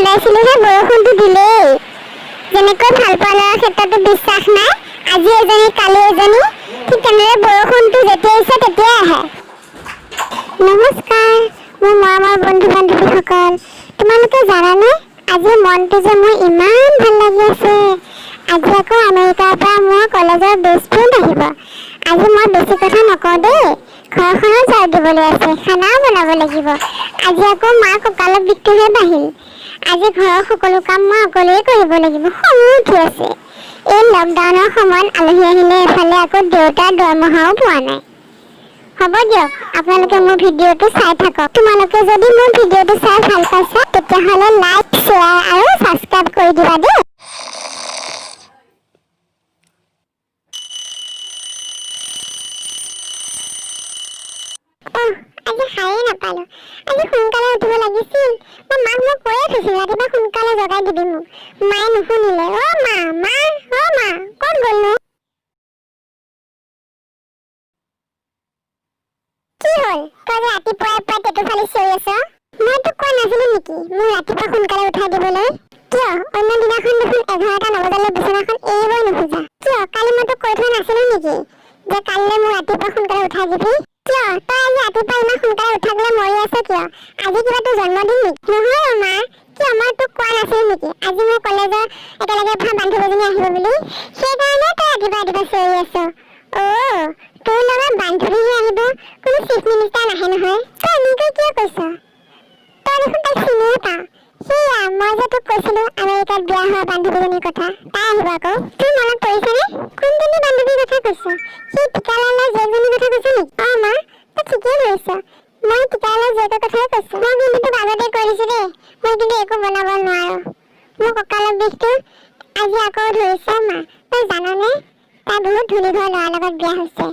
ওলাইছিলোহে বৰষুণটো দিলেই। যেনেকৈ ভাল পোৱা ল'ৰাৰ ক্ষেত্ৰতো বিশ্বাস নাই, আজি এজনী কালি এজনী, ঠিক তেনেদৰে বৰষুণটো যেতিয়া ইচ্ছা তেতিয়াই আহে। নমস্কাৰ মোৰ মৰমৰ বন্ধু বান্ধৱীসকল, তোমালোকে জানানে আজি মনটো যে মোৰ ইমান ভাল লাগি আছে। আজি আকৌ আমেৰিকাৰ পৰা মোৰ কলেজৰ বেষ্ট ফ্ৰেণ্ড আহিব। আজি মই বেছি কথা নকওঁ দেই, ঘৰখনো ঝাৰু দিবলৈ আছে, খানাও বনাব লাগিব। আজি আকৌ মাৰ কঁকালৰ বিষটোহে বাঢ়িল। আজি ঘৰৰ সকলো কাম মই অকলেই কৰিব লাগিব, খঙো উঠি আছে। এই লকডাউনৰ সময়ত আলহী আহিলে এফালে আকৌ দেউতাৰ দৰমহাও পোৱা নাই। হ'ব দিয়ক, আপোনালোকে মোৰ ভিডিঅ'টো চাই থাকক। তোমালোকে যদি মোৰ ভিডিঅ'টো চাই ভাল পাইছা তেতিয়াহ'লে লাইক, শ্বেয়াৰ আৰু ছাবস্ক্ৰাইব কৰি দিবা দেই। আজি সাৰেই নাপালো। আজি সোনকালে উঠিব লাগিছিল। মই মাক কৈয়ে থৈছিলো ৰাতিপুৱা সোনকালে জগাই দিবি মোক। মায়ে নুশুনিলে। মা ক'ত গ'লনো? কি হ'ল? তই যে ৰাতিপুৱাই টেটু ফালি চিঞৰি আছ? মই তোক কোৱা নাছিলো নেকি মোক ৰাতিপুৱা সোনকালে উঠাই দিবলৈ? কিয় অন্য দিনাখন দেখোন 11টা নবজালৈ বিচনাখন এৰিবই নোখোজা? কিয় কালি মই তোক কৈ থোৱা নাছিলো নেকি যে কাইলৈ মোক ৰাতিপুৱা সোনকালে উঠাই দিবি? কিয় তই আজি ৰাতিপুৱা ইমান সোনকালে উঠাবলৈ মৰি আছ কিয়? আজি কিবা তোৰ জন্মদিন নেকি? নহয় মা, কিয় মই তোক কোৱা নাছিলো নেকি আজি মোৰ কলেজৰ একেলগে পঢ়া বান্ধৱীজনী আহিব বুলি? সেইকাৰণে তই ৰাতিপুৱা চিঞৰি আছ। তোৰ লগত বান্ধৱীহে আহিব, কোনো চিফ মিনিষ্টাৰ নাহে নহয়। তই এনেকৈ কিয় কৈছ? তই দেখোন তাইক চিনিয়ে পাৱ। সেয়া মই যে তোক কৈছিলো আমেৰিকাত বিয়া হোৱা বান্ধৱীজনীৰ কথা, তাই আহিব আকৌ। তোৰ মনত পৰিছেনে? কোনজনী বান্ধৱীৰ কথা কৈছ? সেই টিকালালৰ জীয়েকজনীৰ কথা কৈছ নেকি? মা, তই ঠিকেই ধৰিছ। মই টিকালালৰ জীয়েকৰ কথাই কৈছো। মই কিন্তু তোক আগতে কৈ দিছো দেই, মই কিন্তু একো বনাব নোৱাৰো। মোৰ কঁকালৰ বিষটো আজি আকৌ ধৰিছে। মা, তই জাননে তাই বহুত ধনী ঘৰৰ ল'ৰাৰ লগত বিয়া হৈছে।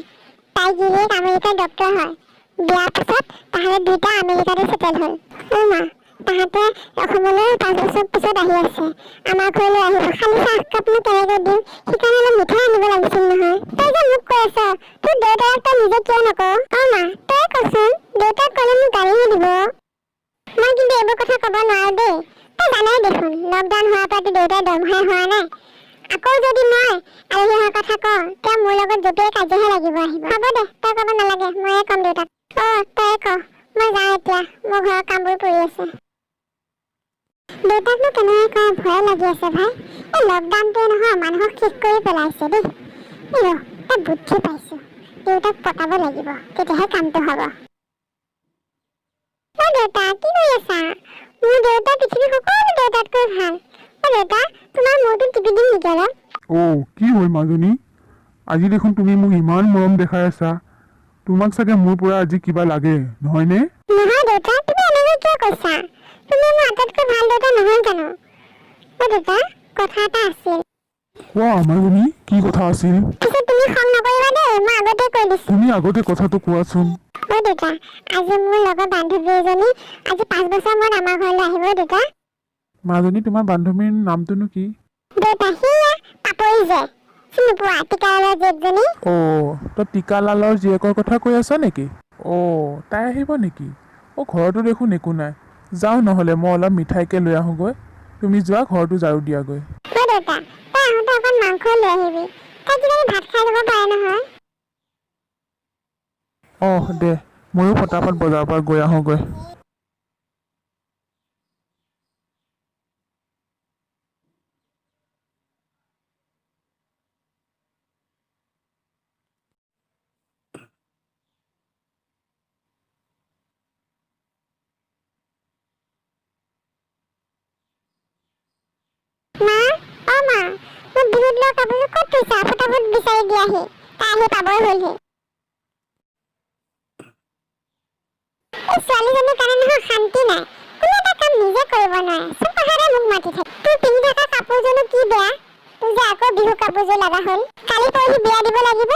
তাই গিৰিয়েক আমেৰিকাৰ ডক্তৰ হয়। বিয়াৰ পাছত তাহাঁতে দুটা আমেৰিকাতে চেটেল হ'ল। মা, তাহাঁতে অসমলৈ 5 বছৰ পিছত আহি আছে। আমাৰ ঘৰলৈ আহিব। খালি চাহকাপনো কেনেকৈ দিম, সেইকাৰণে অলপ মিঠাই আনিব লাগিছিল নহয়। তই যে মোক কৈ আছ, তোৰ দেউতাক তই নিজে কিয় নকৱ? মা, তই কচোন, দেউতাক ক'লে মোক গালিহে দিব। মই কিন্তু এইবোৰ কথা ক'ব নোৱাৰো দেই। তই জানই দেখোন লকডাউন হোৱাৰ পৰা তোৰ দেউতাৰ দৰমহাই হোৱা নাই। আকৌ যদি মই আলহী অহাৰ কথা কওঁ, তেওঁ মোৰ লগত জপিয়াই কাজিয়াহে লাগিব আহিব। হ'ব দে, তই ক'ব নালাগে, ময়ে ক'ম দেউতাক। তই ক, মই যাওঁ এতিয়া, মোৰ ঘৰৰ কামবোৰ পৰি আছে। দেউতাকনো কেনেকৈ কওঁ, ভয় লাগি আছে ভাই। এই লকডাউনটোৱে নহয় মানুহক শেষ কৰি পেলাইছে দেই। এটা বুদ্ধি পাইছো, দেউতাক পতাব লাগিব, তেতিয়াহে কামটো হ'ব। দেউতা কি কৰি আছা? মোৰ দেউতা পৃথিৱীৰ সকলো দেউতাতকৈ ভাল। দেউতা, তোমাৰ মূৰটো টিপি দিম নেকি অলপ? কি হ'ল মাজনী? আজি দেখোন তুমি মোক ইমান মৰম দেখাই আছা। তোমাক চাগে মোৰ পৰা আজি কিবা লাগে, নহয়নে? নহয় দেউতা, তুমি এনেকৈ কিয় কৈছা? তুমি মোৰ আটাইতকৈ ভাল দেউতা নহয় জানো? দেউতা, কথা এটা আছিল। কোৱা মাজনী, কি কথা আছিল? পিছে তুমি খং নকৰিবা দেই, মই আগতে কৈ দিছো। তুমি আগতে কথাটো কোৱাচোন। দেউতা, আজি মোৰ লগৰ বান্ধৱী এজনী আজি 5 বছৰ মূৰত আমাৰ ঘৰলৈ আহিব দেউতা। মাজনী, তোমাৰ বান্ধৱীৰ নামটোনো কি? দেউতা, সেয়া পাপৰি যে, চিনি পোৱা টিকালালৰ জীয়েকজনী? তই টিকালালৰ জীয়েকৰ কথা কৈ আছা নেকি? তাই আহিব নেকি? ঘৰতো দেখোন একো নাই। যাওঁ নহ'লে মই অলপ মিঠাইকে লৈ আহোঁগৈ। তুমি যোৱা, ঘৰটো ঝাৰু দিয়াগৈ। দেউতা, তই আহোঁতে অকণ মাংস লৈ আহিবি। তাই কিজানি ভাত খাই যাব পাৰে নহয়। দে, ময়ো ফটাফট বজাৰৰ পৰা গৈ আহোঁগৈ। মা, মোৰ বিহুত লোৱা কাপোৰযোৰ ক'ত থৈছা? ফটাফট বিচাৰি দিয়াহি, তাই আহি পাবই হ'লহি। এই ছোৱালীজনীৰ কাৰণে নহয় শান্তি নাই। কোনো এটা কাম নিজে কৰিব নোৱাৰে, চব কথাতে মোক মাতি থাকে। তোৰ পিন্ধি থকা কাপোৰযোৰনো কি বেয়া? তোৰ যে আকৌ বিহু কাপোৰযোৰ লগা হ'ল। কালি পৰহি বিয়া দিব লাগিব,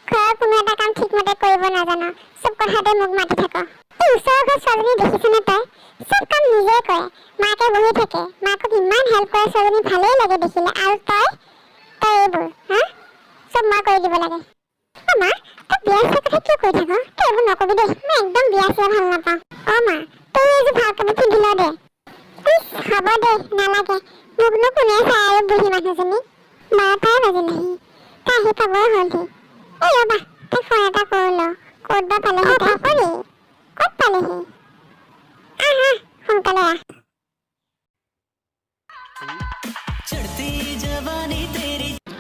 ঘৰৰ কোনো এটা কাম ঠিকমতে কৰিব নাজানো, চব কথাতে মোক মাতি থাক। এই ওচৰৰ ঘৰ ছোৱালীজনী দেখিছনে তই? চব কাম নিজে কৰে, মাকে বহি থাকে। মাকক ইমান হেল্প কৰে ছোৱালীজনী, ভালেই লাগে দেখিলে। আৰু তই এইবোৰ চব মই কৰি দিব লাগে। মা, তই বিয়া চিয়া কথা কিয় কৈ থাক? তই এইবোৰ নকবি দেই, মই একদম বিয়া চিয়া ভাল নাপাওঁ। মা, তই এইযোৰ ভাল কাপোৰ পিন্ধি ল দে। ইছ হ'ব দে নালাগে মোকনো কোনে চাই আৰু বুঢ়ী মানুহজনী 12টাই বাজিলেহি তাই আহি পাবই হ'লহি এই ৰ'বা তাইক ফোন এটা কৰোঁ ল ক'ত বা পালেহি তাই ক'ত পালেহি আহ সোনকালে আহ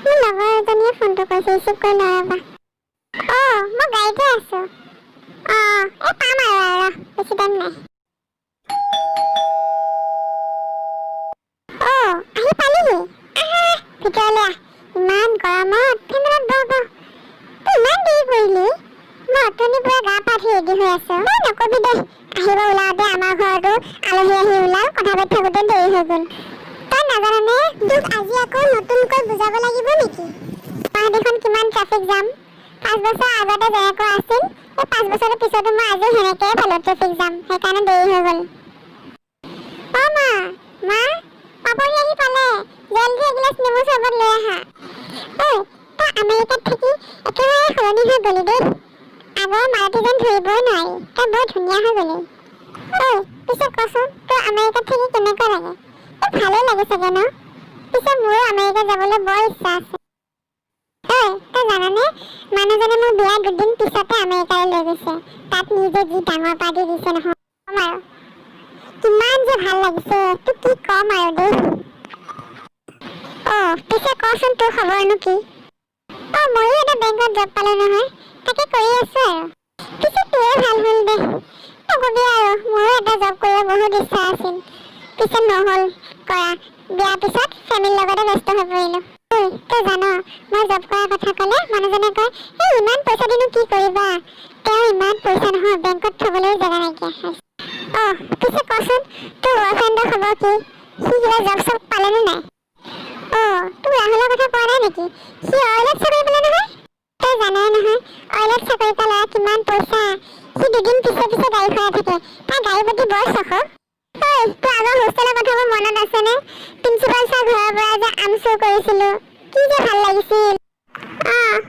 মোৰ লগৰ এজনীয়ে ফোনটো কৰিছে ৰিচিভ কৰি লওঁ ৰ'বা মই গাড়ীতে আছোঁ এই পাম আৰু বেছি টাইম নাই আহি পালিহি ভিতৰলৈ আহ ইমান গৰমত ফেনত বহ তই ইমান দেৰি কৰিলি মই অথনিৰ পৰা গা পা ধুই ৰেডি হৈ আছোঁ নকবি দে আহিব ওলাওঁতে আমাৰ ঘৰতো আলহী আহি ওলাল কথা পাতি থাকোঁতে দেৰি হৈ গ'ল তই নাজাননে তোক আজি আকৌ নতুনকৈ বুজাব লাগিব নেকি গুৱাহাটীখন কিমান ট্ৰাফিক জাম 5 বছৰ আগতে যেনেকৈ আছিল এই 5 বছৰৰ পিছতো মই আজি সেনেকৈয়ে পালোঁ ট্ৰাফিক জাম সেইকাৰণে দেৰি হৈ গ'ল মা পাপৰি আহি পালে জলদি এগিলাচ নেমু চৰবত লৈ আহা তই আমেৰিকাত থাকি একেবাৰে সলনি হৈ গ'লি দেই আগৰ মাৰুতি যেন ধৰিবই নোৱাৰি তই বৰ ধুনীয়া হৈ গ'লি পিছে কচোন তোৰ আমেৰিকাত থাকি কেনেকুৱা লাগে ভালেই লাগে চাগে ন পিছে মোৰো আমেৰিকা যাবলৈ বৰ ইচ্ছা আছে তই জানানে মানুহজনে মোৰ বিয়াৰ দুদিন পিছতে আমেৰিকালৈ লৈ গৈছে তাত নিজে যি ডাঙৰ পাৰ্টি দিছে নহয় আৰু কিমান যে ভাল লাগিছে তোক কি ক'ম আৰু দেই পিছে কচোন তোৰ খবৰনো কি ময়ো এটা বেংকত জব পালোঁ নহয় তাকে কৰি আছোঁ আৰু পিছে তোৰে ভাল হ'ল দে নকবি আৰু মোৰো এটা জব কৰিব বহুত ইচ্ছা আছিল পিছে নহ'ল কৰা বিয়াৰ পিছত ফেমিলিৰ লগতে ব্যস্ত হৈ পৰিলোঁ তই জান মই জব কৰাৰ কথা ক'লে মানুহজনে কয় এই ইমান পইচা দিনো কি কৰিবা তেওঁ ইমান পইচা নহয় বেংকত থ'বলৈও জেগা নাইকিয়া পিছে কচোন তোৰ বয়ফ্ৰেণ্ডৰ খবৰ কি সি কিবা জব চব পালেনে নাই তোৰ ৰাহুলৰ কথা কোৱা নাই নেকি সি অইলত চাকৰি পালে নহয় তই জানাই নহয় অইলত চাকৰি কৰা ল'ৰা কিমান পইচা সি দুদিন পিছে পিছে গাড়ী ভৰাই থাকে তাৰ গাড়ী প্ৰতি বৰ চখ তোৰ আগৰ হোষ্টেলৰ কথাবোৰ মনত আছেনে প্ৰিন্সিপাল ছাৰ ঘৰৰ পৰা যে আম চুৰ কৰিছিলোঁ কি যে ভাল লাগিছিল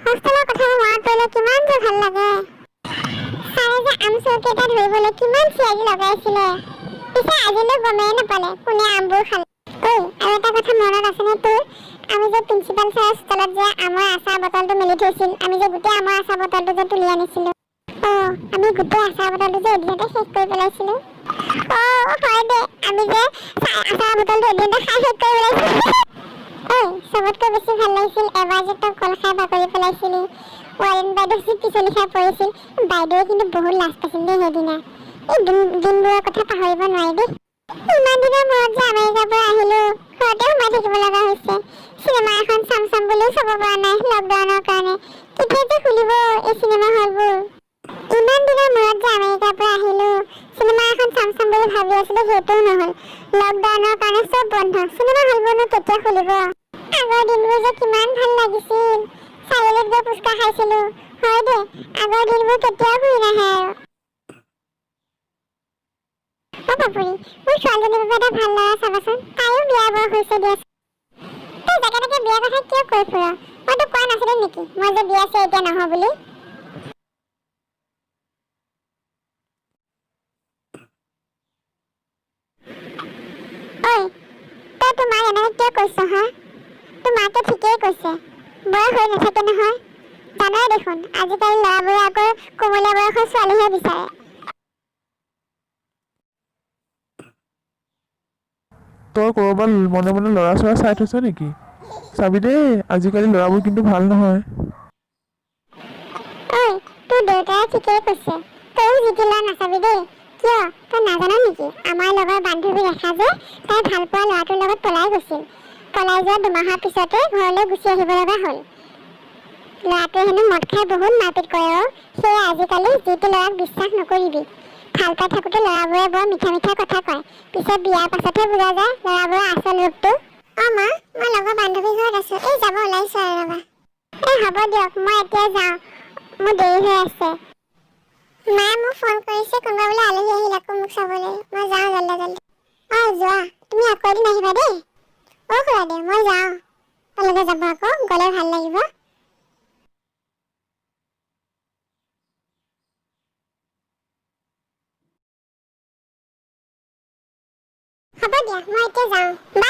হোষ্টেলৰ কথাবোৰ মনত পৰিলে কিমান যে ভাল লাগে ছাৰে যে আম চোৰকেইটা ধৰিবলৈ কিমান চিঞৰি লগাইছিলে পিছে আজিলৈ গমেই নাপালে কোনে আমবোৰ খালে আৰু এটা কথা মনত আছেনে তোৰ আমি যে প্ৰিন্সিপাল ছাৰৰ ষ্টলত যে আমৰ আচাৰ বটলটো মেলি থৈছিল আমি যে গোটেই আমৰ আচাৰ বটলটো যে তুলি আনিছিলোঁ আমি গোটেই আচাৰ বটলটো যে এদিনতে শেষ কৰি পেলাইছিলোঁ হয় দে আমি যে আচাৰ বটলটো এদিনতে খাই শেষ কৰি পেলাইছিলোঁ চবতকৈ বেছি ভাল লাগিছিল এবাৰ যে তই কল খাই বাগৰি পেলাইছিলি ৱাৰেণ বাইদেউ যে পিছলি খাই পৰিছিল বাইদেৱে কিন্তু বহুত লাজ পাইছিল দেই সেইদিনা এই দিনবোৰৰ কথা পাহৰিব নোৱাৰি দেই ইমান দিনৰ মূৰত যে আমেৰিকাৰ পৰা আহিলোঁ ঘৰতে সোমাই থাকিব লগা হৈছে চিনেমা এখন চাম বুলিও চাব পৰা নাই লকডাউনৰ কাৰণে কেতিয়া যে খুলিব এই চিনেমা হলবোৰ ইমান দিনৰ মূৰত যে আমেৰিকাৰ পৰা আহিলোঁ চিনেমা এখন চাম বুলি ভাবি আছিলোঁ সেইটোও নহ'ল লকডাউনৰ কাৰণে চব বন্ধ চিনেমা হলবোৰনো কেতিয়া খুলিব আগৰ দিনবোৰ যে কিমান ভাল লাগিছিল চাৰিআলিত গৈ ফুচকা খাইছিলোঁ হয় দে আগৰ দিনবোৰ কেতিয়াও ঘূৰি নাহে আৰু পাপৰি মোৰ ছোৱালীজনীৰ বাবে এটা ভাল ল'ৰা চাবাচোন তাইও বিয়া বয়স হৈছে দিয়াচোন তই জাকে তাকে বিয়াৰ কথা কিয় কৈ ফুৰ মই তোক কোৱা নাছিলোঁ নেকি মই যে বিয়া চিয়া এতিয়া নহয় বুলি তই তোৰ মাক এনেকৈ কিয় কৈছ হা তোৰ মাকে ঠিকেই কৈছে বয়স হৈ নাথাকে নহয় জানই দেখোন আজিকালি ল'ৰাবোৰে আকৌ কোমলীয়া বয়সৰ ছোৱালীহে বিচাৰে তই ক'ৰবাত মনে মনে ল'ৰা চৰা চাই থৈছ নেকি চাবি দেই আজিকালি ল'ৰাবোৰ কিন্তু ভাল নহয় তোৰ দেউতাই ঠিকেই কৈছে তইও জিতি ল'ৰা নাচাবি দেই কিয় তই নাজান নেকি আমাৰ লগৰ বান্ধৱী ৰেখা যে তাই ভাল পোৱা ল'ৰাটোৰ লগত পলাই গৈছিল পলাই যোৱা 2 মাহৰ পিছতে ঘৰলৈ গুচি আহিব লগা হ'ল ল'ৰাটোৱে হেনো মদ খাই বহুত মাৰপিট কৰে সেয়ে আজিকালি যিটো ল'ৰাক বিশ্বাস নকৰিবি ভাল পাই থাকোঁতে ল'ৰাবোৰে বৰ মিঠা মিঠা কথা কয় পিছত বিয়াৰ পাছতহে বুজা যায় ল'ৰাবোৰৰ আচল ৰূপটো মা মই লগৰ বান্ধৱী ঘৰত আছোঁ এই যাব ওলাইছোঁ আৰু ৰ'বা হ'ব দিয়ক মই এতিয়া যাওঁ মোৰ দেৰি হৈ আছে মায়ে মোক ফোন কৰিছে কোনোবা বোলে আলহী আহিল আকৌ মোক চাবলৈ মই যাওঁ জল্দি যোৱা তুমি আকৌ এদিন আহিবা দেই খুৰাদেউ মই যাওঁ তোমালোকে যাব আকৌ গ'লে ভাল লাগিব হ'ব দিয়া মই এতিয়া যাওঁ